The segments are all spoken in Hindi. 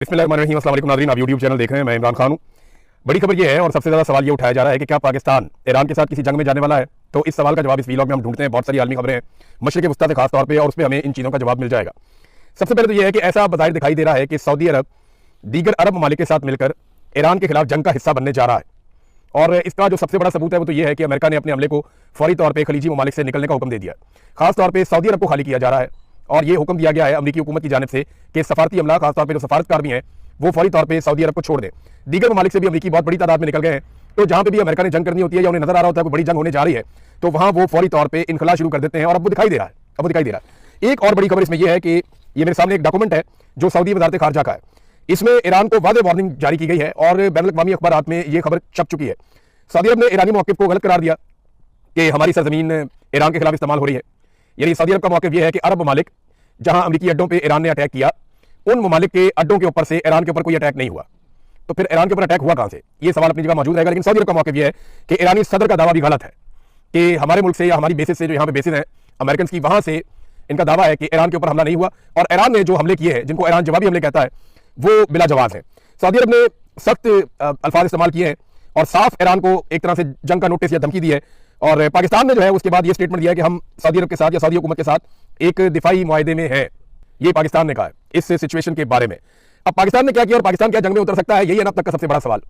बिस्मिल्लाहिर्रहमानिर्रहीम। अस्सलाम वालेकुम नाज़रीन, आप यूट्यूब चैनल देख रहे हैं। मैं इमरान खान हूँ। बड़ी खबर यह है और सबसे ज़्यादा सवाल ये उठाया जा रहा है कि क्या पाकिस्तान ईरान के साथ किसी जंग में जाने वाला है। तो इस सवाल का जवाब इस वीलॉग में हम ढूंढते हैं। बहुत सारी आलमी खबरें हैं मशरिक़ वस्ता से खास तौर पर, और उसमें हमें इन चीज़ों का जवाब मिल जाएगा। सबसे पहले तो यह है कि ऐसा बाज़ाहिर दिखाई दे रहा है कि सऊदी अरब दीगर अरब ममालिक के साथ मिलकर ईरान के खिलाफ जंग का हिस्सा बनने जा रहा है। और इसका जो सबसे बड़ा सबूत है वो तो यह है कि अमेरिका ने अपने हमले को फौरी तौर पर खलीजी ममालिक से निकलने का हुक्म दे दिया। खासतौर पर सऊदी अरब को खाली किया जा रहा है और ये हुक्म दिया गया है अमेरिकी हुकूमत की जानिब से कि सफारती अमला, खासतौर पर जो सफारतकार भी हैं, वो फौरी तौर पे सऊदी अरब को छोड़ दें। दीगर ममालिक से भी अमेरिकी बहुत बड़ी तादाद में निकल गए हैं। तो जहां पे भी अमेरिका ने जंग करनी होती है या उन्हें नजर आ रहा होता है कोई बड़ी जंग होने जा रही है, तो वहां वो फौरी तौर पे इनखला शुरू कर देते हैं। और अब वो दिखाई दे रहा है। एक और बड़ी खबर इसमें यह है कि ये मेरे सामने एक डॉक्यूमेंट है जो सऊदी वजारत खारजा का है। इसमें ईरान को वाज़ेह वार्निंग जारी की गई है और बैनुल अक़वामी अखबारात में यह खबर छप चुकी है। सऊदी अरब ने ईरानी मौक़िफ़ को गलत करार दिया कि हमारी सरजमीन ईरान के खिलाफ इस्तेमाल हो रही है। यानी सऊदी अरब का मौक़िफ़ यह है कि अरब ममालिक जहां अमेरिकी अड्डों पर ईरान ने अटैक किया, उन ममालिक के अड्डों के ऊपर से ईरान के ऊपर कोई अटैक नहीं हुआ। तो फिर ईरान के ऊपर अटैक हुआ कहां से? ये सवाल अपनी जगह मौजूद रहेगा। लेकिन सऊदी अरब का मौक़िफ़ यह है कि ईरानी सदर का दावा भी गलत है कि हमारे मुल्क से या हमारी बेसिस से, जो यहाँ पे बेसिस है अमेरिकन की, वहां से इनका दावा है कि ईरान के ऊपर हमला नहीं हुआ। और ईरान ने जो हमले किए हैं, जिनको ईरान जवाबी हमले कहता है, वो बिला जवाब है। सऊदी अरब ने सख्त अल्फाज इस्तेमाल किए हैं और साफ ईरान को एक तरह से जंग का नोटिस या धमकी दी है। और पाकिस्तान ने जो है उसके बाद ये स्टेटमेंट दिया है कि हम सऊदी अरब के साथ या सऊदी हुकूमत के साथ एक दिफाई मुआहदे में है। ये पाकिस्तान ने कहा है इस सिचुएशन के बारे में। अब पाकिस्तान ने क्या किया और पाकिस्तान क्या जंग में उतर सकता है, यही है अब तक का सबसे बड़ा सवाल।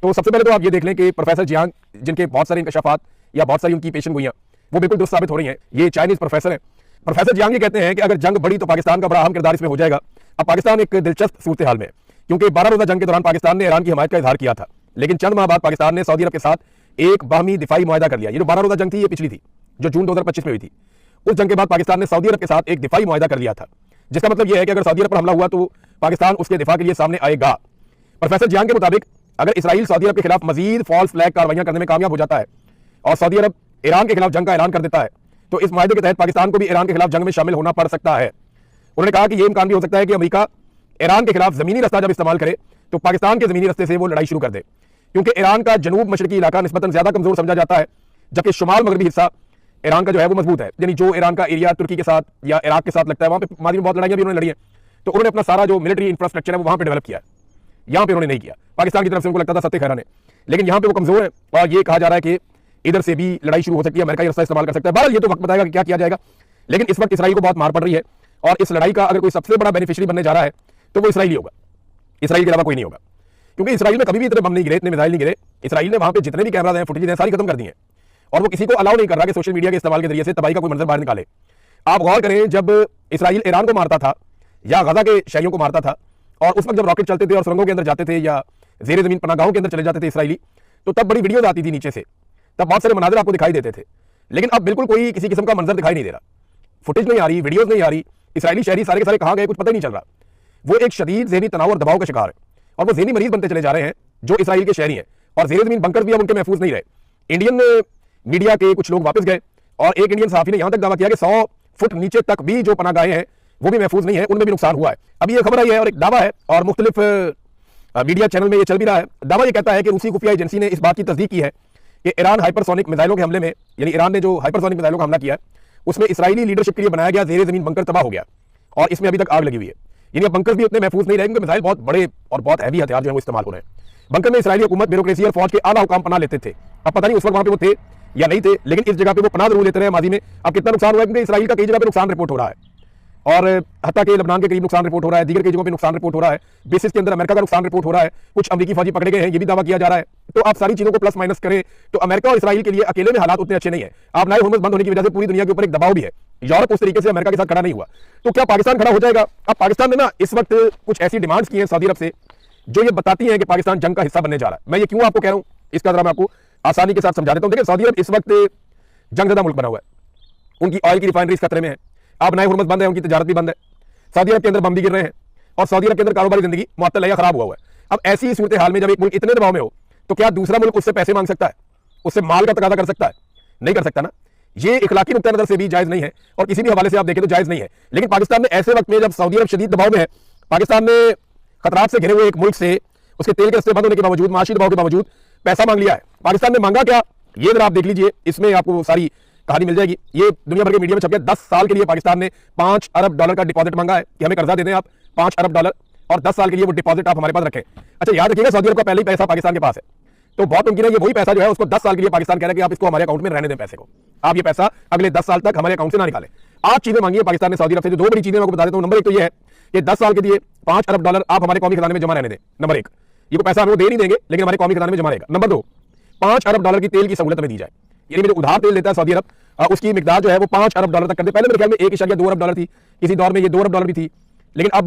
तो सबसे पहले तो आप ये देख लें कि प्रोफेसर जियांग, जिनके बहुत सारे इंकशाफात या बहुत सारी उनकी पेशन गोइयां वो बिल्कुल दुरुस्त साबित हो रही हैं। ये चाइनीज प्रोफेसर हैं। प्रोफेसर जियांग ये कहते हैं कि अगर जंग बढ़ी तो पाकिस्तान का बड़ा अहम किरदार इसमें हो जाएगा। अब पाकिस्तान एक दिलचस्प सूरत हाल में, क्योंकि 12 रोजा जंग के दौरान पाकिस्तान ने ईरान की हिमायत का इजहार किया था, लेकिन चंद माह बाद पाकिस्तान ने सऊदी अरब के साथ एक बाहमी दिफाई मुआहदा कर लिया। ये जो 12 रोजा जंग थी, ये पिछली थी जो जून 2025 में हुई थी। उस जंग के बाद पाकिस्तान ने सऊदी अरब के साथ एक दिफाई मुआहदा कर लिया था, जिसका मतलब यह है कि अगर सऊदी अरब पर हमला हुआ तो पाकिस्तान उसके दिफा के लिए सामने आएगा। प्रोफेसर जियांग के मुताबिक अगर इसराइल सऊदी अरब के खिलाफ मजीद फॉल्स फ्लैग कार्रवाइयां करने में कामयाब हो जाता है और सऊदी अरब ईरान के खिलाफ जंग का ऐलान कर देता है, तो इस मुआहदे के तहत पाकिस्तान को भी ईरान के खिलाफ जंग में शामिल होना पड़ सकता है। उन्होंने कहा कि यह इम्कान भी हो सकता है कि अमेरिका ईरान के खिलाफ जमीनी रास्ता जब इस्तेमाल करे तो पाकिस्तान के जमीनी रास्ते से वो लड़ाई शुरू कर दे, क्योंकि ईरान का जनूब मशरकी इलाका निस्बतन ज्यादा कमजोर समझा जाता है, जबकि शुमाल मगरबी हिस्सा ईरान का जो है वो मजबूत है। यानी जो ईरान का एरिया तुर्की के साथ या इराक के साथ लगता है, वहां पे माजी में बहुत लड़ाइयां भी उन्होंने लड़ी है। तो उन्होंने अपना सारा जो मिलिट्री इंफ्रास्ट्रक्चर है वो वहां पे डेवलप किया है, यहाँ पे उन्होंने नहीं किया। पाकिस्तान की तरफ से उनको लगता था सत्ते खैरा ने, लेकिन यहाँ पे वो कमजोर है और ये कहा जा रहा है कि इधर से भी लड़ाई शुरू हो सकती है, अमेरिका ये रास्ता इस्तेमाल कर सकता है। बहरहाल ये तो वक्त बताएगा कि क्या किया जाएगा। लेकिन इस वक्त इसराइल को बहुत मार पड़ रही है और इस लड़ाई का अगर कोई सबसे बड़ा बेनिफिशियरी बनने जा रहा है तो वो इसराइल ही होगा। इसराइल के अलावा कोई नहीं होगा, क्योंकि इसराइल में कभी भी इतने बम नहीं गिरे, इतने मिसाइल नहीं गिरे। इसराइल ने वहां पे जितने भी कैमराज हैं, फुटेज हैं, सारी खत्म कर दी है और वो किसी को अलाउ नहीं कर रहा कि सोशल मीडिया के इस्तेमाल के जरिए से तबाही का कोई मंजर बाहर निकाले। आप गौर करें, जब इसराइल ईरान को मारता था या गजा के शहरियों को मारता था और उस वक्त जब रॉकेट चलते थे और सुरंगों के अंदर जाते थे या जेर जमीन पनागाहों के अंदर चले जाते थे इसराइली, तो तब बड़ी वीडियोज आती थी नीचे से, तब बहुत सारे मनाजिर आपको दिखाई देते थे। लेकिन अब बिल्कुल कोई किसी किस्म का मंजर दिखाई नहीं दे रहा, फुटेज नहीं आ रही, वीडियोज नहीं आ रही। इसराइली शहरी सारे के सारे कहाँ गए कुछ पता ही नहीं चल रहा। वो एक शदीद ज़हनी तनाव और दबाव का शिकार है और वो ज़हनी मरीज बनते चले जा रहे हैं जो इसराइल के शहरी हैं। और जेर जमीन बंकर भी अब उनके महफूज नहीं रहे। इंडियन मीडिया के कुछ लोग वापस गए और एक इंडियन सहाफ़ी ने यहां तक दावा किया कि 100 फुट नीचे तक भी जो पनागाहें हैं वो भी महफूज नहीं है, उनमें भी नुकसान हुआ है। अभी ये खबर आई है और एक दावा है और मुख्तलिफ मीडिया चैनल में ये चल भी रहा है। दावा ये कहता है कि रूसी खुफिया एजेंसी ने इस बात की तस्दीक की है कि ईरान हाइपरसोनिक मिसाइलों के हमले में, यानी ईरान ने जो हाइपरसोनिक मिसाइलों का हमला किया उसमें इसराइली लीडरशिप के लिए बनाया गया जेर जमीन बंकर तबाह हो गया और इसमें अभी तक आग लगी हुई है। यानी बंकर भी उतने महफूज नहीं रहेंगे, मिसाइल बहुत बड़े और बहुत हैवी हथियार जो है वो इस्तेमाल हो रहे हैं। बंकर में इसराइली हुकूमत, ब्यूरोक्रेसी और फौज के आला हुकाम पनाह लेते थे। अब पता नहीं उस वक्त वहां पे वो थे या नहीं थे, लेकिन इस जगह पे वो पनाह जरूर लेते रहे माजी में। अब कितना नुकसान हुआ है, क्योंकि इसराइल का कई जगह पे नुकसान रिपोर्ट हो रहा है और हत्ता के लबनान के करीब नुकसान रिपोर्ट हो रहा है, दीगर कई जगहों पे नुकसान रिपोर्ट हो रहा है, बेसिस के अंदर अमेरिका का नुकसान रिपोर्ट हो रहा है, कुछ अमेरिकी फौजी पकड़े गए हैं, ये भी दावा किया जा रहा है। तो आप सारी चीजों को प्लस माइनस करें तो अमेरिका और इसराइल के लिए अकेले में हालात उतने अच्छे नहीं है। आप नए हुर्मुज़ बंद होने की वजह से पूरी दुनिया के ऊपर एक दबाव भी है। यूरोप उस तरीके से अमेरिका के साथ खड़ा नहीं हुआ, तो क्या पाकिस्तान खड़ा हो जाएगा? अब पाकिस्तान ने ना इस वक्त कुछ ऐसी डिमांड्स की हैं सऊदी अरब से जो ये बताती हैं कि पाकिस्तान जंग का हिस्सा बनने जा रहा है। मैं ये क्यों आपको कह रहा हूं, इसका जरा मैं आपको आसानी के साथ समझा देता हूं। देखिए, सऊदी अरब इस वक्त जंगज़दा मुल्क बना हुआ है, उनकी ऑयल की रिफाइनरीज खतरे में है। अब नए हुर्मुज़ बंद है, उनकी तजारत भी बंद है, सऊदी अरब के अंदर बम भी गिर रहे हैं और सऊदी अरब के अंदर कारोबारी जिंदगी मुअत्तल है, खराब हुआ है। अब ऐसी सूरत हाल में जब एक मुल्क इतने दबाव में हो तो क्या दूसरा मुल्क उससे पैसे मांग सकता है, उससे माल का तकाजा कर सकता है? नहीं कर सकता ना। ये इखलाकी नुक्ता नजर से भी जायज नहीं है और किसी भी हवाले से आप देखें तो जायज नहीं है। लेकिन पाकिस्तान ने ऐसे वक्त में जब सऊदी अरब शदीद दबाव में है, पाकिस्तान ने खतरात से घिरे हुए एक मुल्क से उसके तेल के रस्ते बंद होने के बावजूद, माशी दबाव के बावजूद पैसा मांग लिया है। पाकिस्तान ने मांगा क्या, ये जरा आप देख लीजिए, इसमें आपको सारी कहानी मिल जाएगी। ये दुनिया भर के मीडिया में छप गया। 10 साल के लिए पाकिस्तान ने $5 अरब का डिपॉजिट मांगा है कि हमें कर्जा दे दें आप, $5 अरब। और 10 साल के लिए वो डिपॉजिट आप हमारे पास रखें। अच्छा याद रखिएगा, सऊदी अरब का पहले ही पैसा पाकिस्तान के पास है, तो बहुत मुमकिन है ये वही पैसा जो है उसको 10 साल के लिए पाकिस्तान कह रहा है कि आप इसको हमारे अकाउंट में रहने दें, पैसे को आप ये पैसा अगले 10 साल तक हमारे अकाउंट से ना निकालें। 8 चीजें मांगी है पाकिस्तान ने सऊदी अरब से, जो 2 बड़ी चीजें मैं आपको बता देता हूं। नंबर 1 तो ये है कि 10 साल के लिए $5 अरब आप हमारे कौमी खजाने में जमा रहने दें। नंबर 1, ये पैसा हम वो दे नहीं देंगे लेकिन हमारे कौमी खजाने में जमा रहेगा। नंबर 2, $5 अरब की तेल की सहूलत हमें दी जाए, यानी जो उधार तेल लेता है सऊदी अरब उसकी मिकदार जो है वो $5 अरब तक कर दे। पहले मेरे ख्याल में 1.2 अरब डॉलर थी, किसी दौर में ये $2 अरब भी थी, लेकिन अब